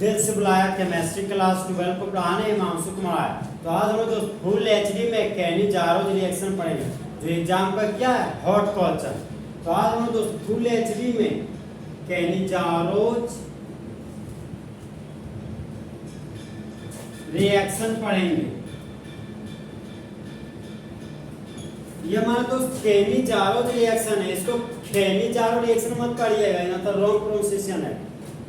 दिल से बुलाया केमिस्ट्री क्लास 12 को पढ़ाने हिमांशु कुमार आया। तो आज हम लोग फुल एचडी में कैनी-जारोज रिएक्शन पढ़ेंगे जो एग्जाम का क्या है हॉट कल्चर। तो आज हम लोग फुल एचडी में कैनी-जारोज रिएक्शन पढ़ेंगे। ये हमारा दोस्त कैनी-जारोज रिएक्शन है, इसको कैनी-जारोज रिएक्शन मत पढ़िएगा, यहाँ तो रॉन्ग प्रोनाउंसिएशन है।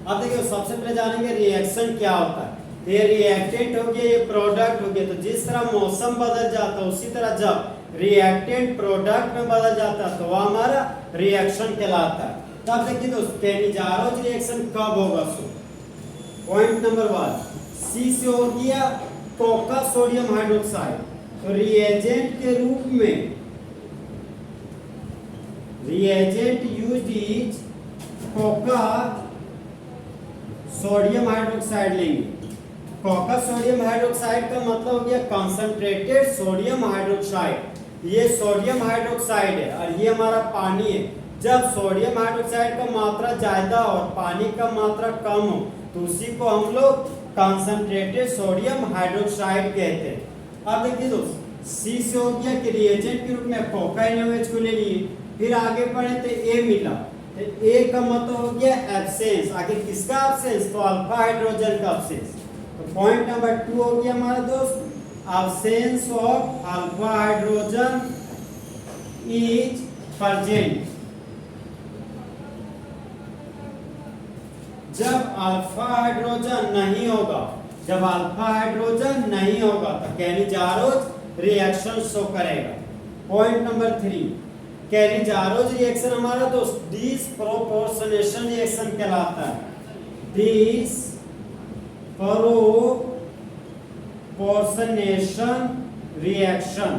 अब देखिए सबसे पहले जानेंगे रिएक्शन क्या होता है। ये रिएक्टेंट हो गया, ये प्रोडक्ट हो गया। तो जिस तरह मौसम बदल जाता है उसी तरह जब रिएक्टेंट प्रोडक्ट में बदल जाता है तो वह हमारा रिएक्शन कहलाता है। तब देखिए दोस्त कैनी-जारोज रिएक्शन कब होगा। पॉइंट नंबर 1 सी से हो गया कोका सोडियम हाइड्रोक्साइड। तो रिएजेंट के रूप में reagent used is Coca sodium hydroxide लेंगे। कोका सोडियम हाइड्रोक्साइड का मतलब हो गया कंसंट्रेटेड सोडियम हाइड्रोक्साइड। ये सोडियम हाइड्रोक्साइड है और ये हमारा पानी है। जब सोडियम हाइड्रोक्साइड का मात्रा ज्यादा और पानी का मात्रा कम हो तो उसी को हम लोग कंसंट्रेटेड सोडियम हाइड्रोक्साइड कहते हैं। अब देखिए दोस्त सी से हो गया कि रिएजेंट के रूप में कोका NaOH को ले लिए, फिर आगे बढ़े तो ए मिला। ए का मतलब हो गया एब्सेंस। आखिर किसका एब्सेंस? तो अल्फा हाइड्रोजन का एब्सेंस। तो पॉइंट नंबर 2 हो गया हमारा दोस्त absence of alpha hydrogen is present. जब अल्फा हाइड्रोजन नहीं होगा, जब अल्फा हाइड्रोजन नहीं होगा तो कैनी-जारोज रिएक्शन शो करेगा। पॉइंट नंबर 3 कैनी-जारोज रिएक्शन हमारा दोस्त डिसप्रोपोर्शनेशन रिएक्शन कहलाता है। Disproportionation reaction.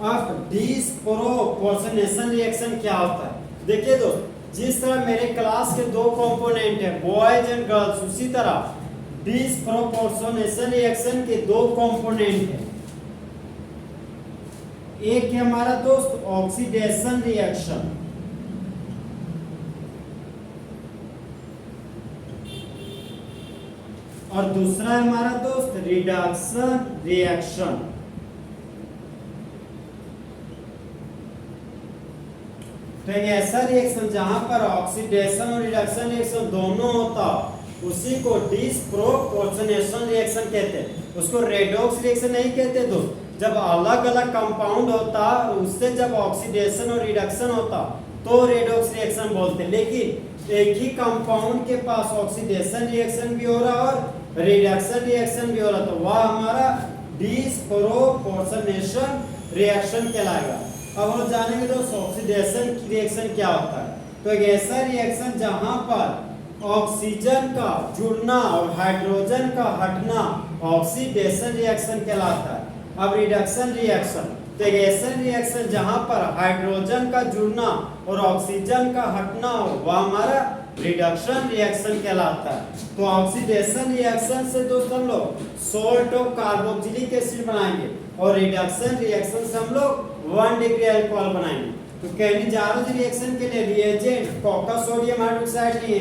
अब डिसप्रोपोर्शनेशन रिएक्शन क्या होता है? देखिए दोस्त जिस तरह मेरे क्लास के 2 कंपोनेंट है बॉयज एंड गर्ल्स, उसी तरह डिसप्रोपोर्शनेशन रिएक्शन के 2 कंपोनेंट है। एक है हमारा दोस्त ऑक्सीडेशन रिएक्शन और दूसरा है हमारा दोस्त रिडक्शन रिएक्शन। तो एक ऐसा रिएक्शन जहां पर ऑक्सीडेशन और रिडक्शन रिएक्शन दोनों होता उसी को डिसप्रोपोर्शनेशन रिएक्शन कहते हैं। उसको रेडॉक्स रिएक्शन नहीं कहते दोस्त। जब अलग अलग कंपाउंड होता उससे जब ऑक्सीडेशन और रिडक्शन होता तो रेडॉक्स रिएक्शन बोलते हैं। लेकिन एक ही कंपाउंड के पास ऑक्सीडेशन रिएक्शन भी हो रहा और रिडक्शन रिएक्शन भी हो रहा तो वह हमारा डिसप्रोपोर्शनेशन रिएक्शन कहलाएगा। अब हम जानेंगे दोस्त ऑक्सीडेशन की रिएक्शन क्या होता है। तो एक ऐसा रिएक्शन जहां पर ऑक्सीजन का जुड़ना और हाइड्रोजन का हटना ऑक्सीडेशन रिएक्शन कहलाता है। अब रिडक्शन रिएक्शन तो एक ऐसा रिएक्शन जहां पर हाइड्रोजन का जुड़ना और ऑक्सीजन का हटना हो वह हमारा रिडक्शन रिएक्शन कहलाता है। तो ऑक्सीडेशन रिएक्शन से दोस्त हम लोग सोल्ट ऑफ कार्बोक्सिलिक एसिड बनाएंगे और रिडक्शन रिएक्शन से हम लोग 1 डिग्री अल्कोहल बनाएंगे। तो कैनी-जारोज रिएक्शन के लिए रिएजेंट कोका सोडियम हाइड्रोक्साइड लिए।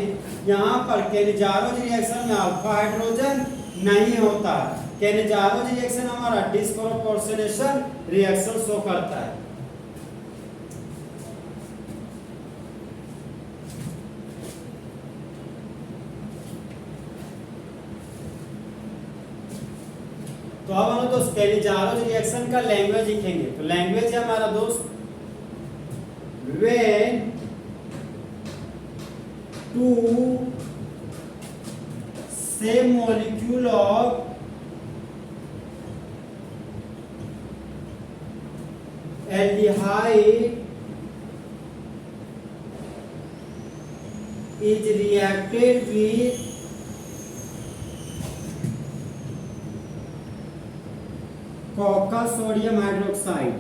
यहाँ पर कैनी-जारोज रिएक्शन में अल्फा हाइड्रोजन नहीं होता है। कैनी-जारोज रिएक्शन हमारा डिसप्रोपोर्शनेशन रिएक्शन शो करता है। तो अब हम दोस्त कैनी-जारोज रिएक्शन का लैंग्वेज लिखेंगे। तो लैंग्वेज है हमारा दोस्त when two same molecule of aldehyde is reacted with कोका सोडियम हाइड्रोक्साइड।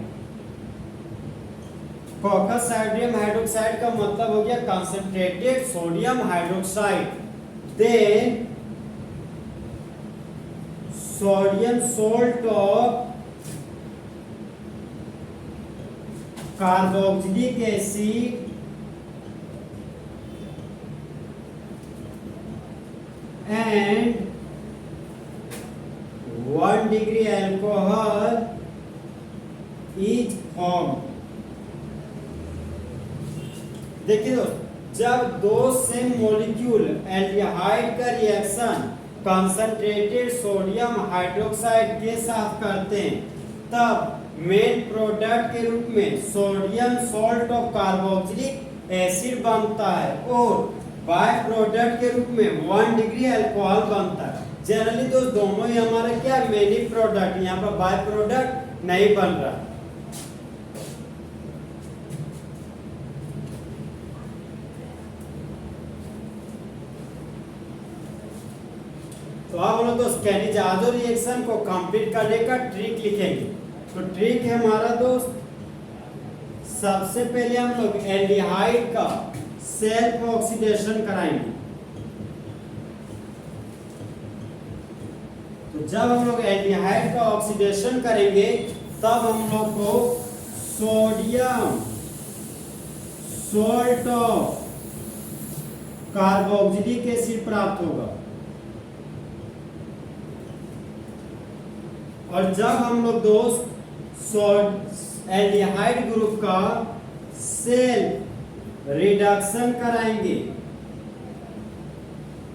कोका सोडियम हाइड्रोक्साइड का मतलब हो गया concentrated sodium hydroxide. Then sodium salt of carboxylic acid and 1 degree alcohol is formed। देखिए दोस्त, जब दो सेम मॉलिक्यूल एल्डिहाइड का रिएक्शन कंसंट्रेटेड सोडियम हाइड्रोक्साइड के साथ करते हैं, तब मेन प्रोडक्ट के रूप में sodium salt of carboxylic acid बनता है और बाय प्रोडक्ट के रूप में 1 डिग्री अल्कोहल बनता है। जनरली दोस्त दोनों ही हमारे क्या मेन प्रोडक्ट, यहाँ पर बाय प्रोडक्ट नहीं बन रहा। तो अब हम लोग दोस्त कैनिजारो रिएक्शन को कंप्लीट करने का ट्रिक लिखेंगे। तो ट्रिक है हमारा दोस्त, सबसे पहले हम लोग एल्डिहाइड का सेल्फ ऑक्सीडेशन कराएंगे। तो जब हम लोग एल्डिहाइड का ऑक्सीडेशन करेंगे तब हम लोग को sodium salt of carboxylic acid प्राप्त होगा। और जब हम लोग दोस्त एल्डिहाइड ग्रुप का सेल्फ रिडक्शन कराएंगे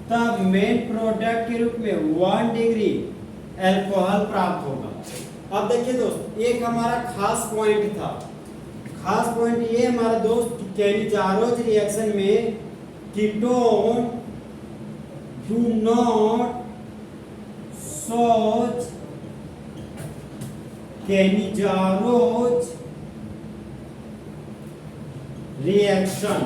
तब मेन प्रोडक्ट के रूप में 1 डिग्री अल्कोहल प्राप्त होगा। अब देखिए दोस्त, एक हमारा खास पॉइंट था। खास पॉइंट ये हमारा दोस्त, कैनिजारो रिएक्शन में कीटोन डू नॉट सोच कैनिजारोज रिएक्शन।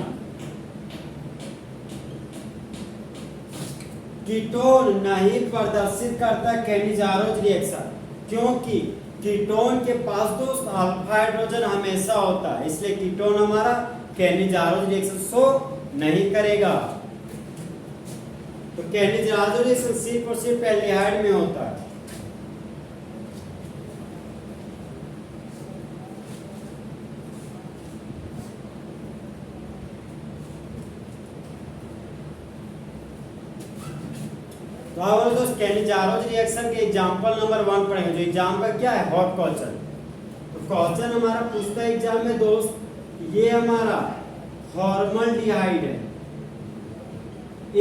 कीटोन नहीं प्रदर्शित करता कैनिजारोज रिएक्शन, क्योंकि कीटोन के पास दोस्त अल्फा हाइड्रोजन हमेशा होता है, इसलिए कीटोन हमारा कैनिजारोज रिएक्शन शो नहीं करेगा। तो कैनिजारोज रिएक्शन सिर्फ और सिर्फ एल्डिहाइड में होता है। तो अब दोस्त कैनिजारोज रिएक्शन के एग्जांपल नंबर 1 पढ़ेंगे। जो एग्जांपल क्या है, हॉट क्वेश्चन। तो क्वेश्चन हमारा पूछता है एग्जाम में दोस्त, ये हमारा फॉर्मल्डिहाइड है।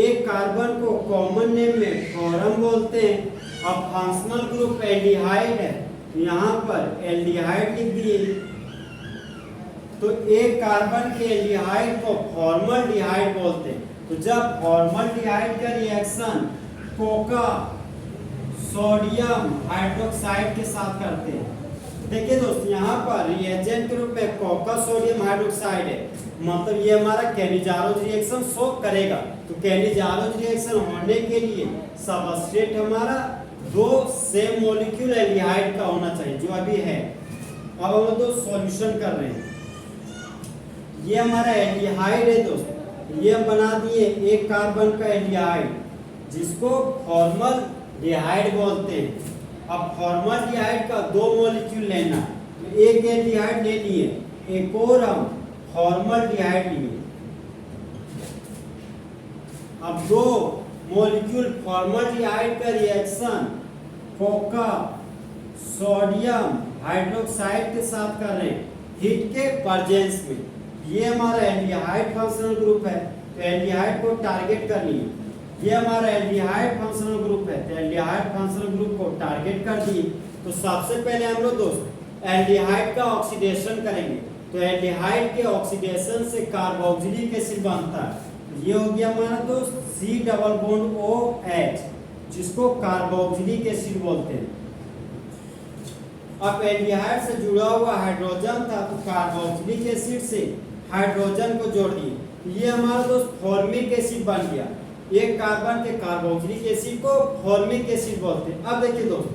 एक कार्बन को कॉमन नेम में फॉरम बोलते हैं। अब फंक्शनल ग्रुप एल्डिहाइड है, यहाँ पर एल्डिहाइड लिख दिए। तो एक कार्बन के एल्डिहाइड को फॉर्मल्डिहाइड बोलते हैं। तो जब फॉर्मल्डिहाइड का रिएक्शन कोका सोडियम हाइड्रोक्साइड के साथ करते हैं, देखिए दोस्त यहाँ पर रिएजेंट के रूप में कोका सोडियम हाइड्रोक्साइड है, मतलब ये हमारा कैनिजारोज रिएक्शन शो करेगा। तो कैनिजारोज रिएक्शन होने के लिए सबस्ट्रेट हमारा 2 सेम मॉलिक्यूल एल्डिहाइड का होना चाहिए, जो अभी है। अब हम लोग दोस्त सॉल्यूशन कर रहे हैं। ये हमारा एल्डिहाइड है दोस्त, ये हम बना दिए एक कार्बन का एल्डिहाइड जिसको फॉर्मल्डिहाइड बोलते हैं। अब फॉर्मल्डिहाइड का 2 मॉलिक्यूल लेना, तो एक एल्डिहाइड ले लिए, एक और हम फॉर्मल्डिहाइड लिए। अब 2 मॉलिक्यूल फॉर्मल्डिहाइड का रिएक्शन कोका सोडियम हाइड्रोक्साइड के साथ कर रहे हैं हीट के प्रेजेंस में। ये हमारा एल्डिहाइड फंक्शनल ग्रुप है, तो एल्डिहाइड को टारगेट करनी है। ये हमारा एल्डिहाइड फंक्शनल ग्रुप है, तो एल्डिहाइड फंक्शनल ग्रुप को टारगेट कर दिए। तो सबसे पहले हम लोग दोस्त एल्डिहाइड का ऑक्सीडेशन करेंगे। तो एल्डिहाइड के ऑक्सीडेशन से कार्बोक्सिलिक एसिड बनता है। ये हो गया हमारा दोस्त C डबल बॉन्ड OH, जिसको कार्बोक्सिलिक एसिड बोलते हैं। अब एल्डिहाइड से जुड़ा हुआ हाइड्रोजन था, तो कार्बोक्सिलिक एसिड से हाइड्रोजन को जोड़ दिए। ये हमारा दोस्त फॉर्मिक एसिड बन गया। एक कार्बन के कार्बोक्सिलिक एसिड को फॉर्मिक एसिड बोलते हैं। अब देखिए दोस्त,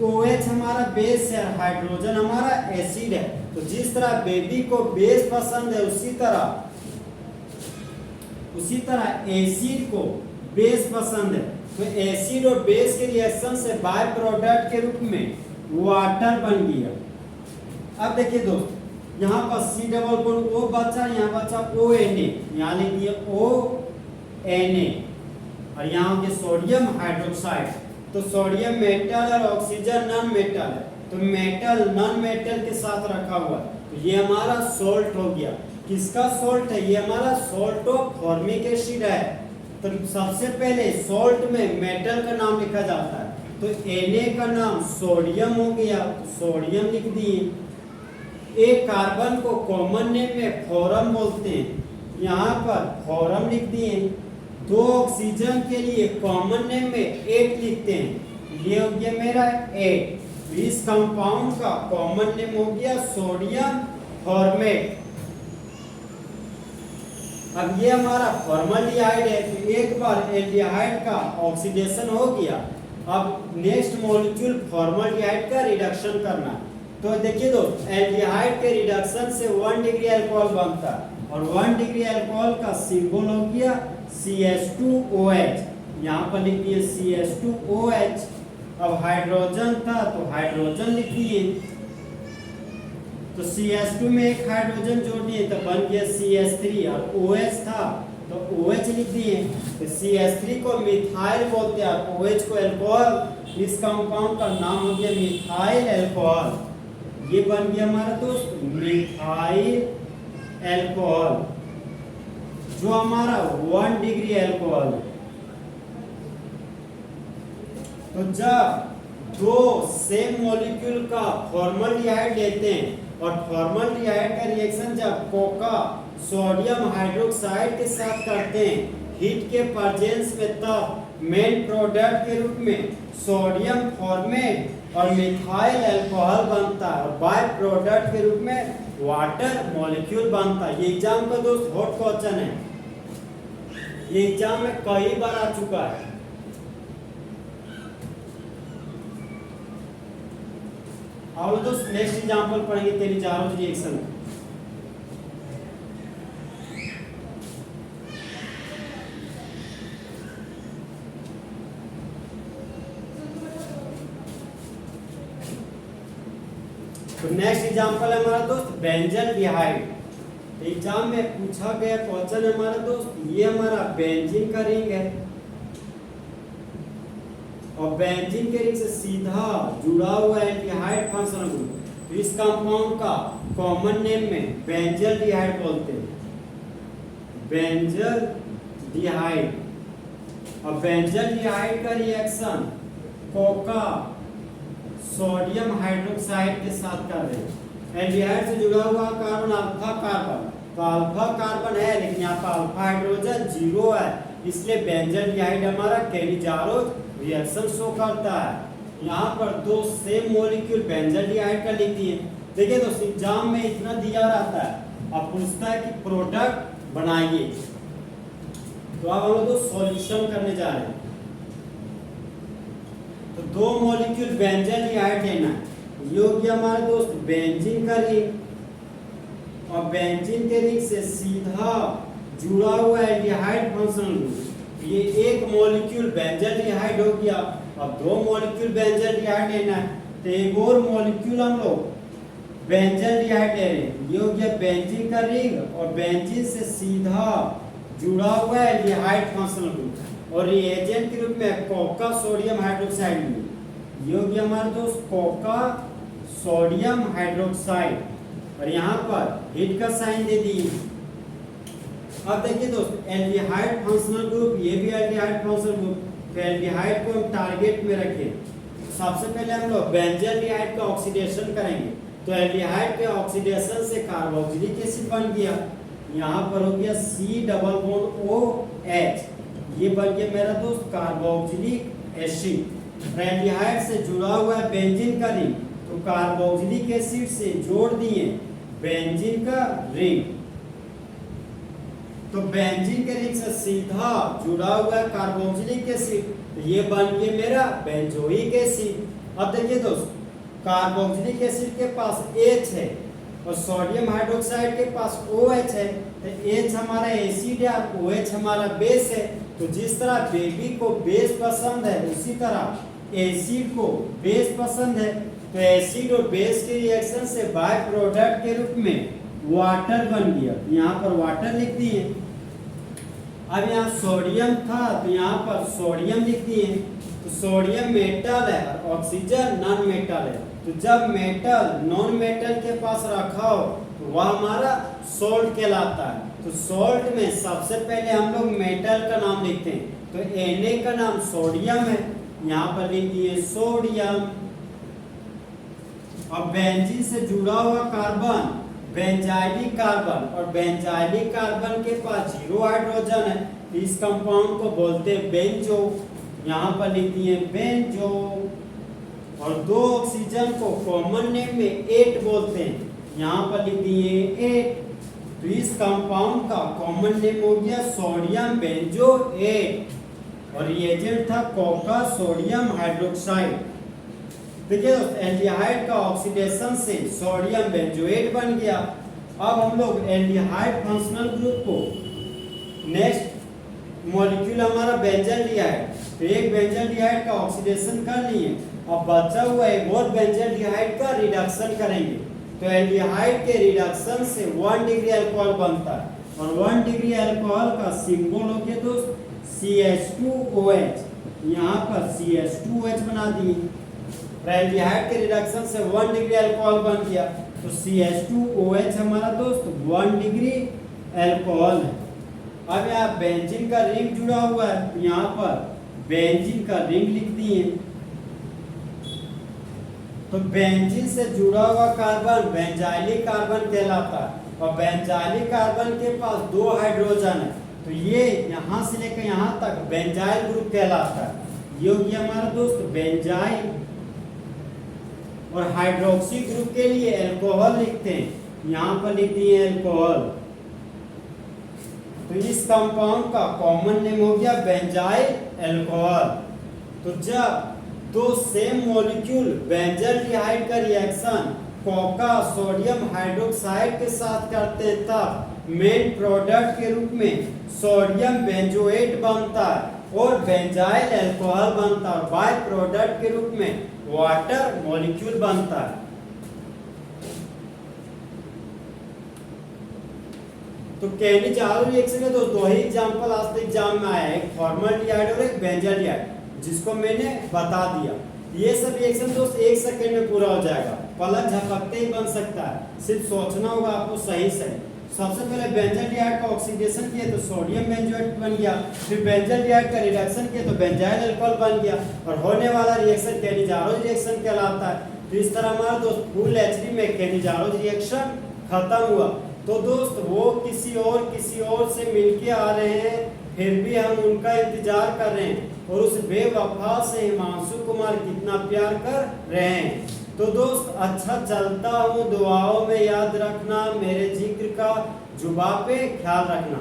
OH हमारा बेस है, हाइड्रोजन हमारा एसिड है। तो जिस तरह बेबी को बेस पसंद है, उसी तरह एसिड को बेस पसंद है। तो एसिड और बेस के रिएक्शन से बाय प्रोडक्ट के रूप में वाटर बन गया। अब देखिए दोस्त, यहाँ पर C डबल बॉन्ड O बचा, यहाँ बचा ONA, यहाँ लिखिए ONA। और यहाँ हो गया सोडियम हाइड्रोक्साइड। तो सोडियम मेटल और ऑक्सीजन नॉन मेटल है, तो मेटल नॉन मेटल के साथ रखा हुआ, तो ये हमारा सोल्ट हो गया। किसका सोल्ट है? ये हमारा सोल्ट ऑफ फॉर्मिक एसिड है। तो सबसे पहले सोल्ट में मेटल का नाम लिखा जाता है, तो Na का नाम सोडियम हो गया, तो सोडियम लिख दिए। एक कार्बन को कॉमन नेम में फोरम बोलते हैं, यहाँ पर फोरम लिख दिए। दो ऑक्सीजन के लिए कॉमन नेम में 8 लिखते हैं, ये हो गया मेरा 8। इस कंपाउंड का कॉमन नेम हो गया सोडियम फॉर्मेट। अब ये हमारा फॉर्मल्डिहाइड है, तो एक बार एल्डिहाइड का ऑक्सीडेशन हो गया। अब नेक्स्ट मॉलिक्यूल फॉर्मल्डिहाइड का रिडक्शन करना। तो देखिए दोस्त, एल्डिहाइड के रिडक्शन से 1 डिग्री अल्कोहल बनता है, और 1 डिग्री अल्कोहल का सिंबल हो गया CH2OH। यहाँ पर लिख दिए CH2OH। अब हाइड्रोजन था तो हाइड्रोजन लिख दिए, तो CH2 में एक हाइड्रोजन जोड़ दिए तो बन गया CH3, और OH था तो OH लिख दिए। तो CH3 को मिथाइल बोलते हैं, OH को अल्कोहल। इस कंपाउंड का नाम हो गया मिथाइल अल्कोहल। ये बन गया हमारा दोस्त मिथाइल अल्कोहल, जो हमारा 1 डिग्री अल्कोहल। तो जब दो सेम मॉलिक्यूल का फॉर्मल्डिहाइड लेते हैं और फॉर्मल्डिहाइड का रिएक्शन जब कोका सोडियम हाइड्रोक्साइड के साथ करते हैं हीट के प्रेजेंस में, तब मेन प्रोडक्ट के रूप में सोडियम फॉर्मेट और मिथाइल अल्कोहल बनता है, और बाय प्रोडक्ट के रूप में वाटर मॉलिक्यूल बनता है। ये एग्जाम का दोस्त हॉट क्वेश्चन है, ये एग्जाम में कई बार आ चुका है। और दोस्त नेक्स्ट एग्जांपल पढ़ेंगे तेरी चारों रिएक्शन। तो नेक्स्ट एग्जांपल है हमारा दोस्त बेंजल्डिहाइड। एग्जाम में पूछा गया क्वेश्चन है हमारा दोस्त, ये हमारा बेंजीन का रिंग है, और बेंजीन के रिंग से सीधा जुड़ा हुआ एल्डिहाइड फंक्शनल ग्रुप। तो इस कंपाउंड का कॉमन नेम में बेंजल्डिहाइड बोलते हैं, बेंजल्डिहाइड। और बेंजल्डिहाइड का रिएक्शन कोका सोडियम हाइड्रोक्साइड के साथ कर रहे हैं। एल्डिहाइड से जुड़ा हुआ कार्बन अल्फा कार्बन, तो अल्फा कार्बन है लेकिन यहाँ पर अल्फा हाइड्रोजन 0 है, इसलिए बेंजल्डिहाइड हमारा कैरिजारोज रिएक्शन शो करता है। यहाँ पर दो सेम मॉलिक्यूल बेंजल्डिहाइड का लिख दिए। देखिए दोस्तों, एग्जाम में इतना दिया रहता है, अब पूछता है कि प्रोडक्ट बनाइए। तो अब हम लोग सॉल्यूशन करने जा रहे हैं। तो दो मॉलिक्यूल बेंजल्डिहाइड लेना है, ये हो गया हमारे दोस्त बेंजीन का रिंग, और बेंजीन के रिंग से सीधा जुड़ा हुआ एल्डिहाइड फंक्शनल ग्रुप। ये एक मॉलिक्यूल बेंजल्डिहाइड हो गया। अब दो मॉलिक्यूल बेंजल्डिहाइड लेना है, तो एक और मॉलिक्यूल हम लोग बेंजल्डिहाइड ले रहे हैं, ये हो गया बेंजीन का रिंग, और बेंजीन से सीधा जुड़ा हुआ एल्डिहाइड फंक्शनल ग्रुप, और रिएजेंट के रूप में कोका सोडियम हाइड्रोक्साइड में, ये हो गया हमारे दोस्त कोका सोडियम हाइड्रोक्साइड, और यहाँ पर हिट का साइन दे दिए। अब देखिए दोस्त, एल्डिहाइड फंक्शनल ग्रुप, ये भी एल्डिहाइड फंक्शनल ग्रुप। तो एल्डिहाइड को हम टारगेट में रखें, सबसे पहले हम लोग बेंजल्डिहाइड का ऑक्सीडेशन करेंगे। तो एल्डिहाइड के ऑक्सीडेशन से कार्बोक्सिलिक एसिड बन गया, यहाँ पर हो गया C डबल बॉन्ड OH, ये बन गया मेरा दोस्त कार्बोक्सिलिक एसिड। एल्डिहाइड से जुड़ा हुआ है बेंजीन का रिंग, तो कार्बोक्सिलिक एसिड से जोड़ दिए बेंजीन का रिंग। तो बेंजीन के रिंग से सीधा जुड़ा हुआ है कार्बोक्सिलिक एसिड, तो ये बन गया मेरा बेंजोइक एसिड। अब देखिए दोस्त, कार्बोक्सिलिक एसिड के पास H है और सोडियम हाइड्रोक्साइड के पास OH है, तो H हमारा एसिड है और OH हमारा बेस है। तो जिस तरह बेबी को बेस पसंद है, उसी तरह एसिड को बेस पसंद है। तो एसिड और बेस के रिएक्शन से बाय प्रोडक्ट के रूप में वाटर बन गया, यहाँ पर वाटर लिख दिए। अब यहाँ सोडियम था तो यहाँ पर सोडियम लिख दिए, तो सोडियम मेटल है और ऑक्सीजन नॉन मेटल है। तो जब मेटल नॉन मेटल के पास रखा हो तो वह हमारा सोल्ट कहलाता है। तो सोल्ट में सबसे पहले हम लोग मेटल का नाम लिखते हैं, तो Na का नाम सोडियम है, यहाँ पर लिख दिए सोडियम। और बेंजीन से जुड़ा हुआ कार्बन बेंजाइलिक कार्बन, और बेंजाइलिक कार्बन के पास 0 हाइड्रोजन है, तो इस कंपाउंड को बोलते हैं बेंजो, यहाँ पर लिख दिए बेंजो। और 2 ऑक्सीजन को कॉमन नेम में 8 बोलते हैं, यहाँ पर लिख दिए 8। तो इस कंपाउंड का कॉमन नेम हो गया सोडियम बेंजो 8, और रिएजेंट था कोका सोडियम हाइड्रोक्साइड। देखिए दोस्त, एल्डिहाइड का ऑक्सीडेशन से सोडियम बेंजोएट बन गया। अब हम लोग एल्डिहाइड फंक्शनल ग्रुप को नेक्स्ट मॉलिक्यूल हमारा बेंजल्डिहाइड, तो एक बेंजल्डिहाइड का ऑक्सीडेशन कर लिए, अब बचा हुआ एक और बेंजल्डिहाइड का रिडक्शन करेंगे। तो एल्डिहाइड के रिडक्शन से 1 डिग्री अल्कोहल बनता है, और 1 डिग्री अल्कोहल का सिंबल हो गया दोस्त CH2OH, यहाँ पर CH2OH बना दिए। एल्डिहाइड के रिडक्शन से 1 डिग्री अल्कोहल बन गया, तो CH2OH हमारा दोस्त 1 डिग्री अल्कोहल है। अब यहाँ बेंजीन का रिंग जुड़ा हुआ है, तो यहाँ पर बेंजीन का रिंग लिख दिए। तो बेंजीन से जुड़ा हुआ कार्बन बेंजाइलिक कार्बन कहलाता है, और बेंजाइलिक कार्बन के पास 2 हाइड्रोजन है, तो ये यहाँ से लेकर यहाँ तक बेंजाइल ग्रुप कहलाता है। ये हो गया हमारा दोस्त बेंजाइल। और हाइड्रोक्सी ग्रुप के लिए अल्कोहल लिखते हैं, यहाँ पर लिख दिए अल्कोहल। तो इस कंपाउंड का कॉमन नेम हो गया बेंजाइल अल्कोहल। तो जब 2 सेम मॉलिक्यूल बेंजल्डिहाइड का रिएक्शन कोका सोडियम हाइड्रोक्साइड के साथ करते हैं तब मेन प्रोडक्ट के रूप में सोडियम बेंजोएट बनता है और बेंजाइल अल्कोहल बनता है, बाय प्रोडक्ट के रूप में वाटर मॉलिक्यूल बनता है। तो कैनिजारो रिएक्शन में तो 2 ही एग्जांपल आज तक एग्जाम में आया है, एक फॉर्मल्डिहाइड और एक बेंजल्डिहाइड, जिसको मैंने बता दिया। ये सब रिएक्शन दोस्त 1 सेकंड में पूरा हो जाएगा, पलक झपकते ही बन सकता है, सिर्फ सोचना होगा आपको सही से। सबसे पहले बेंजल्डिहाइड का ऑक्सीडेशन किया तो सोडियम बेंजोएट बन गया, फिर बेंजल्डिहाइड का रिडक्शन किया तो बेंजाइल अल्कोहल बन गया, और होने वाला रिएक्शन कैनिजारो रिएक्शन कहलाता है। तो इस तरह हमारा दोस्त फुल एचडी में कैनिजारो रिएक्शन खत्म हुआ। तो दोस्त वो किसी और से मिलके आ रहे हैं, फिर भी हम उनका इंतजार कर रहे हैं, और उस बेवफा से हिमांशु कुमार कितना प्यार कर रहे हैं। तो दोस्त अच्छा चलता हूँ, दुआओं में याद रखना, मेरे जिक्र का जुबा पे ख्याल रखना।